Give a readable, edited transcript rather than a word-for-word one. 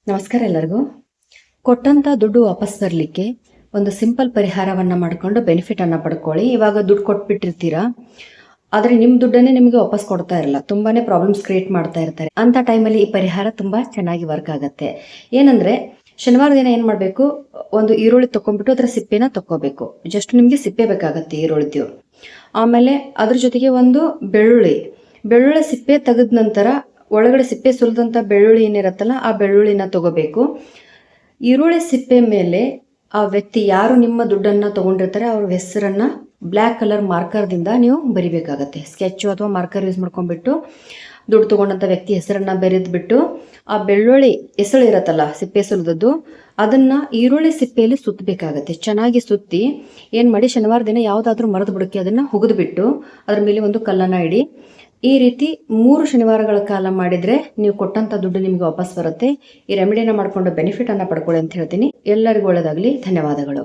ನಮಸ್ಕಾರ ಎಲ್ಲರಿಗೂ. ಕೊಟ್ಟಂತ ದುಡ್ಡು ವಾಪಸ್ ಬರಲಿಕ್ಕೆ ಒಂದು ಸಿಂಪಲ್ ಪರಿಹಾರವನ್ನು ಮಾಡಿಕೊಂಡು ಬೆನಿಫಿಟನ್ನು ಪಡ್ಕೊಳ್ಳಿ. ಇವಾಗ ದುಡ್ಡು ಕೊಟ್ಬಿಟ್ಟಿರ್ತೀರಾ, ಆದರೆ ನಿಮ್ಮ ದುಡ್ಡನ್ನೇ ನಿಮಗೆ ವಾಪಸ್ ಕೊಡ್ತಾ ಇರಲ್ಲ, ತುಂಬಾ ಪ್ರಾಬ್ಲಮ್ಸ್ ಕ್ರಿಯೇಟ್ ಮಾಡ್ತಾ ಇರ್ತಾರೆ. ಅಂಥ ಟೈಮಲ್ಲಿ ಈ ಪರಿಹಾರ ತುಂಬ ಚೆನ್ನಾಗಿ ವರ್ಕ್ ಆಗುತ್ತೆ. ಏನಂದರೆ, ಶನಿವಾರ ದಿನ ಏನು ಮಾಡಬೇಕು, ಒಂದು ಈರುಳ್ಳಿ ತೊಗೊಂಡ್ಬಿಟ್ಟು ಅದರ ಸಿಪ್ಪೆನ ತೊಗೋಬೇಕು. ಜಸ್ಟ್ ನಿಮಗೆ ಸಿಪ್ಪೆ ಬೇಕಾಗುತ್ತೆ ಈರುಳ್ಳಿದ್ದು. ಆಮೇಲೆ ಅದ್ರ ಜೊತೆಗೆ ಒಂದು ಬೆಳ್ಳುಳ್ಳಿ ಸಿಪ್ಪೆ ತೆಗೆದ ನಂತರ ಒಳಗಡೆ ಸಿಪ್ಪೆ ಸುಲಿದಂಥ ಬೆಳ್ಳುಳ್ಳಿ ಏನಿರುತ್ತಲ್ಲ, ಆ ಬೆಳ್ಳುಳ್ಳಿನ ತಗೋಬೇಕು. ಈರುಳ್ಳಿ ಸಿಪ್ಪೆ ಮೇಲೆ ಆ ವ್ಯಕ್ತಿ ಯಾರು ನಿಮ್ಮ ದುಡ್ಡನ್ನು ತೊಗೊಂಡಿರ್ತಾರೆ ಅವ್ರ ಹೆಸರನ್ನು ಬ್ಲ್ಯಾಕ್ ಕಲರ್ ಮಾರ್ಕರ್ದಿಂದ ನೀವು ಬರಿಬೇಕಾಗತ್ತೆ. ಸ್ಕೆಚ್ಚು ಅಥವಾ ಮಾರ್ಕರ್ ಯೂಸ್ ಮಾಡ್ಕೊಂಡ್ಬಿಟ್ಟು ದುಡ್ಡು ತೊಗೊಂಡಂಥ ವ್ಯಕ್ತಿ ಹೆಸರನ್ನು ಬರೆದ್ಬಿಟ್ಟು ಆ ಬೆಳ್ಳುಳ್ಳಿ ಎಸಳು ಇರತ್ತಲ್ಲ, ಸಿಪ್ಪೆ ಸುಲಿದದ್ದು, ಅದನ್ನು ಈರುಳ್ಳಿ ಸಿಪ್ಪೆಯಲ್ಲಿ ಸುತ್ತಬೇಕಾಗತ್ತೆ. ಚೆನ್ನಾಗಿ ಸುತ್ತಿ ಏನು ಮಾಡಿ, ಶನಿವಾರ ದಿನ ಯಾವುದಾದ್ರೂ ಮರದ ಬುಡಕ್ಕೆ ಅದನ್ನು ಹುಗಿದ್ಬಿಟ್ಟು ಅದ್ರ ಮೇಲೆ ಒಂದು ಕಲ್ಲನ್ನು ಇಡಿ. ಈ ರೀತಿ 3 ಶನಿವಾರಗಳ ಕಾಲ ಮಾಡಿದರೆ ನೀವು ಕೊಟ್ಟಂಥ ದುಡ್ಡು ನಿಮಗೆ ವಾಪಸ್ ಬರುತ್ತೆ. ಈ ರೆಮಿಡಿನ ಮಾಡಿಕೊಂಡು ಬೆನಿಫಿಟನ್ನು ಪಡ್ಕೊಳ್ಳಿ ಅಂತ ಹೇಳ್ತೀನಿ. ಎಲ್ಲರಿಗೂ ಒಳ್ಳೆಯದಾಗಲಿ. ಧನ್ಯವಾದಗಳು.